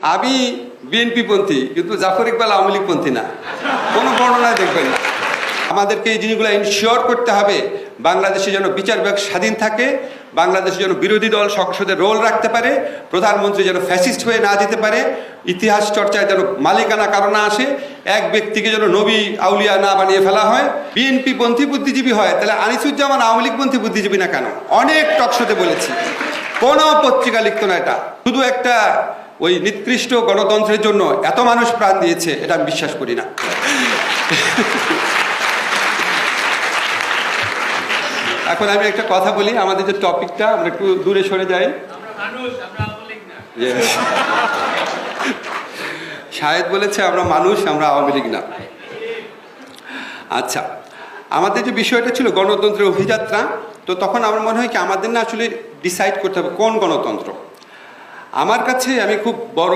আমি বিএনপি পন্থী, কিন্তু জাফর ইকবাল আওয়ামী লীগ পন্থী না, কোনো বর্ণনায় দেখবেন না। আমাদেরকে এই জিনিসগুলো ইনশিওর করতে হবে বাংলাদেশে যেন বিচার বিভাগ স্বাধীন থাকে, বাংলাদেশে যেন বিরোধী দল সংসদে রোল রাখতে পারে, প্রধানমন্ত্রী যেন ফ্যাসিস্ট হয়ে না যেতে পারে, ইতিহাস চর্চায় যেন মালিকানা কারো না আসে, এক ব্যক্তিকে যেন নবী আউলিয়া না বানিয়ে ফেলা হয়। বিএনপি পন্থী বুদ্ধিজীবী হয়, তাহলে আনিসুজ্জামান আওয়ামী লীগ পন্থী বুদ্ধিজীবী না কেন? অনেক টকশোতে বলেছি, কোনো পত্রিকা লিখত না এটা। শুধু একটা ওই নিকৃষ্ট গণতন্ত্রের জন্য এত মানুষ প্রাণ দিয়েছে, এটা আমি বিশ্বাস করি না। এখন আমি একটা কথা বলি, আমাদের যে টপিকটা, আমরা একটু দূরে সরে যাই। শাহেদ বলেছে আমরা মানুষ, আমরা আওয়ামী লীগ না। আচ্ছা, আমাদের যে বিষয়টা ছিল গণতন্ত্রের অভিযাত্রা, তো তখন আমার মনে হয় কি আমাদের না আসলে ডিসাইড করতে হবে কোন গণতন্ত্র। আমার কাছে আমি খুব বড়